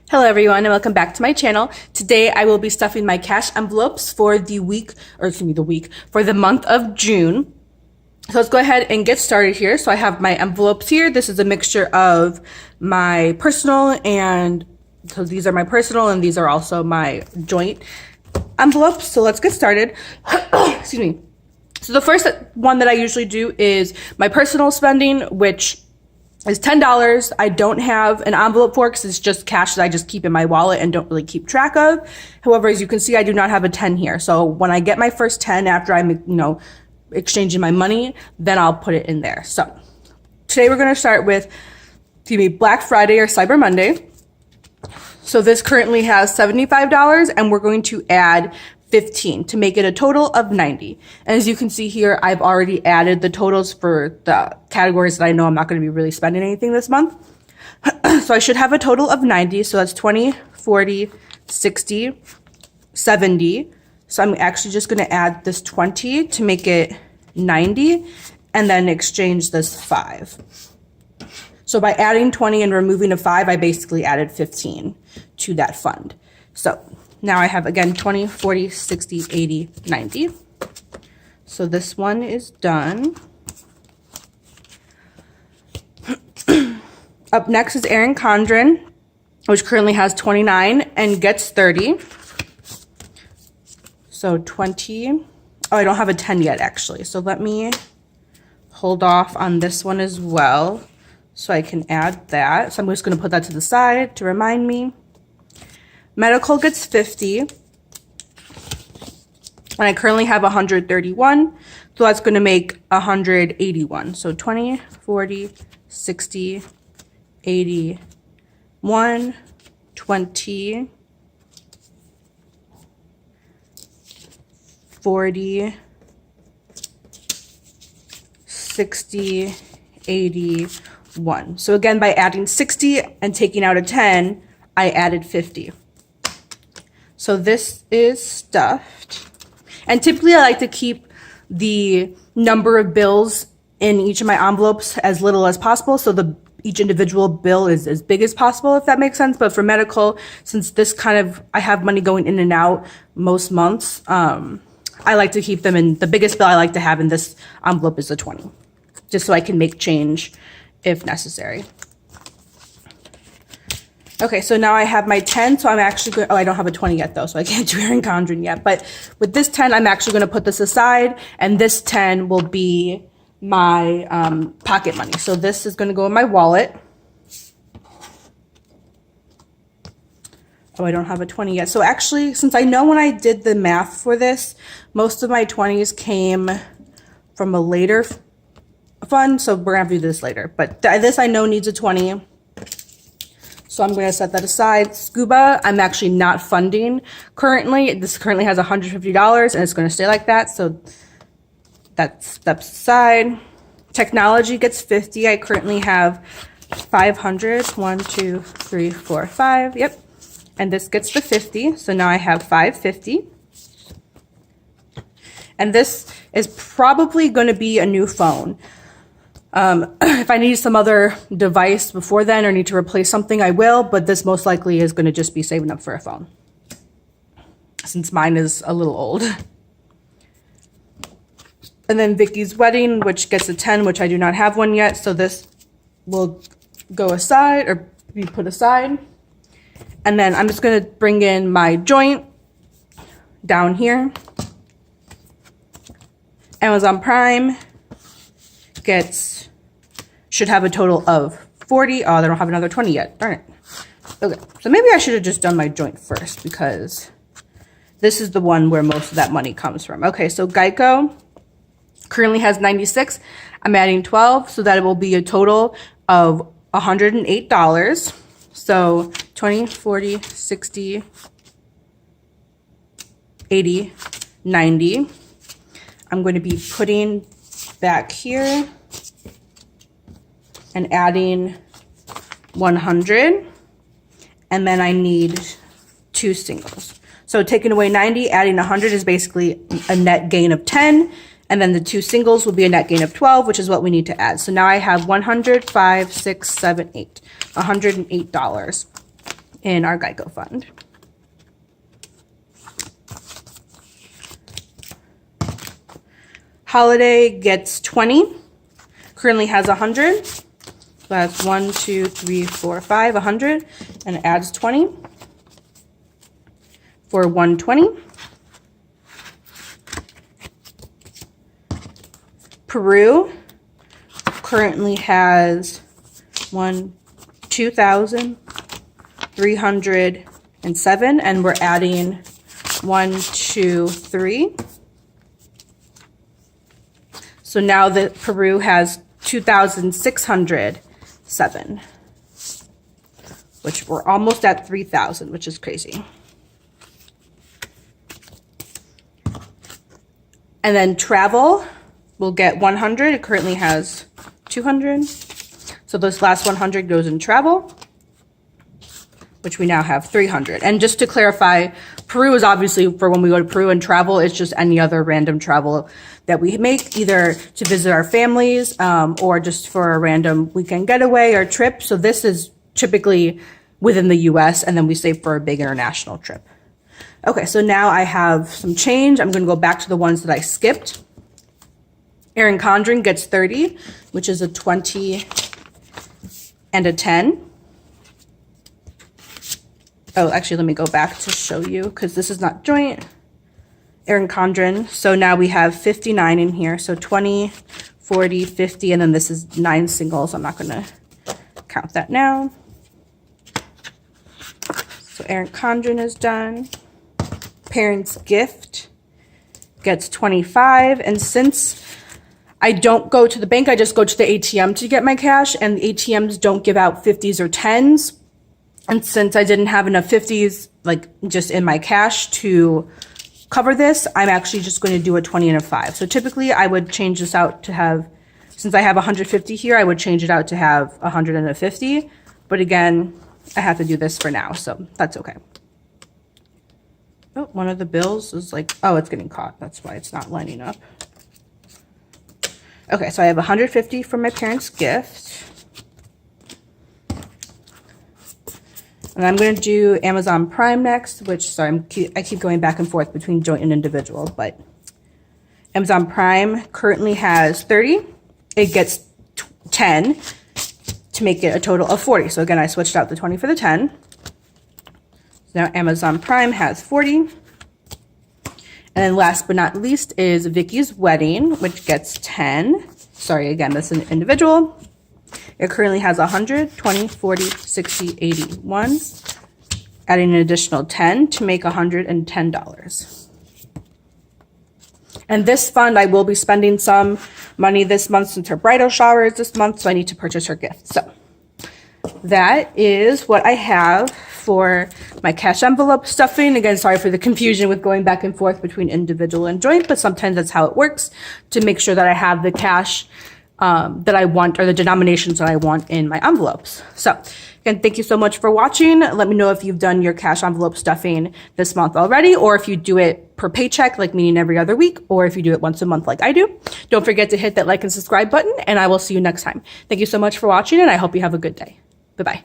Hello everyone and welcome back to my channel. Today I will be stuffing my cash envelopes for the month of June. So let's go ahead and get started here. So I have my envelopes here. This is a mixture of my personal and so these are my personal and these are also my joint envelopes. So let's get started. Excuse me. So the first one that I usually do is my personal spending, which is $10. I don't have an envelope for because it's just cash that I just keep in my wallet and don't really keep track of. However, as you can see, I do not have a 10 here. So when I get my first 10 after I'm, exchanging my money, then I'll put it in there. So today we're going to start with Black Friday or Cyber Monday. So this currently has $75 and we're going to add 15 to make it a total of 90. And as you can see here, I've already added the totals for the categories that I know I'm not going to be really spending anything this month. So I should have a total of 90. So that's 20, 40, 60, 70. So I'm actually just going to add this 20 to make it 90 and then exchange this 5. So by adding 20 and removing a 5, I basically added 15 to that fund. So now I have, again, 20, 40, 60, 80, 90. So this one is done. Up next is Erin Condren, which currently has 29 and gets 30. So 20. Oh, I don't have a 10 yet, actually. So let me hold off on this one as well so I can add that. So I'm just going to put that to the side to remind me. Medical gets 50, and I currently have 131, so that's going to make 181. So 20, 40, 60, 80, 1, 20, 40, 60, 80, 1. So again, by adding 60 and taking out a 10, I added 50. So this is stuffed. And typically I like to keep the number of bills in each of my envelopes as little as possible. So each individual bill is as big as possible, if that makes sense. But for medical, since this I have money going in and out most months, I like to keep them in, the biggest bill I like to have in this envelope is the 20. Just so I can make change if necessary. Okay, so now I have my 10, so I'm actually going, I don't have a 20 yet though, so I can't do Erin Condren yet. But with this 10, I'm actually going to put this aside, and this 10 will be my pocket money. So this is going to go in my wallet. Oh, I don't have a 20 yet. So actually, since I know when I did the math for this, most of my 20s came from a later fund, so we're going to have to do this later. But this I know needs a 20. So I'm going to set that aside. Scuba, I'm actually not funding currently. This currently has $150 and it's going to stay like that. So that steps aside. Technology gets 50. I currently have 500. 1, 2, 3, 4, 5. Yep. And this gets the 50. So now I have 550. And this is probably going to be a new phone. If I need some other device before then or need to replace something, I will, but this most likely is going to just be saving up for a phone, since mine is a little old. And then Vicky's wedding, which gets a 10, which I do not have one yet, so this will go aside or be put aside. And then I'm just going to bring in my joint down here. Amazon Prime should have a total of 40. Oh, they don't have another 20 yet. Darn it. Okay, so maybe I should have just done my joint first because this is the one where most of that money comes from. Okay, so Geico currently has 96. I'm adding 12, so that it will be a total of $108. So 20, 40, 60, 80, 90. I'm going to be putting back here and adding 100, and then I need 2 singles. So taking away 90, adding 100 is basically a net gain of 10, and then the 2 singles will be a net gain of 12, which is what we need to add. So now I have 100, 5, 6, 7, 8, $108 in our Geico fund. Holiday gets 20, currently has 100. So that's 1, 2, 3, 4, 5, 100, and it adds 20 for 120. Peru currently has 2,307, and we're adding 1, 2, 3. So now that Peru has 2,607, which we're almost at 3,000, which is crazy. And then travel will get 100. It currently has 200. So this last 100 goes in travel, which we now have 300. And just to clarify, Peru is obviously for when we go to Peru, and travel is just any other random travel that we make, either to visit our families or just for a random weekend getaway or trip. So this is typically within the US, and then we save for a big international trip. Okay, so now I have some change. I'm going to go back to the ones that I skipped. Erin Condren gets 30, which is a 20 and a 10. Oh, actually, let me go back to show you because this is not joint. Erin Condren. So now we have 59 in here. So 20, 40, 50, and then this is 9 singles. I'm not going to count that now. So Erin Condren is done. Parents' Gift gets 25. And since I don't go to the bank, I just go to the ATM to get my cash, and the ATMs don't give out 50s or 10s. And since I didn't have enough 50s, like just in my cash to cover this, I'm actually just going to do a 20 and a 5. So typically I would change this out to have, since I have 150 here, I would change it out to have 100 and a 50. But again, I have to do this for now, so that's okay. Oh, one of the bills is like, oh, it's getting caught. That's why it's not lining up. Okay, so I have 150 for my parents' gift. And I'm going to do Amazon Prime next, which, sorry, I keep going back and forth between joint and individual, but Amazon Prime currently has 30. It gets 10 to make it a total of 40. So again, I switched out the 20 for the 10. So now Amazon Prime has 40. And then last but not least is Vicky's Wedding, which gets 10. Sorry, again, this is an individual. It currently has 100, 20, 40, 60, 81, adding an additional 10 to make $110. And this fund, I will be spending some money this month since her bridal shower is this month, so I need to purchase her gift. So that is what I have for my cash envelope stuffing. Again, sorry for the confusion with going back and forth between individual and joint, but sometimes that's how it works to make sure that I have the cash that I want, or the denominations that I want in my envelopes. So again, thank you so much for watching. Let me know if you've done your cash envelope stuffing this month already, or if you do it per paycheck, like meaning every other week, or if you do it once a month like I do. Don't forget to hit that like and subscribe button, and I will see you next time. Thank you so much for watching, and I hope you have a good day. Bye-bye.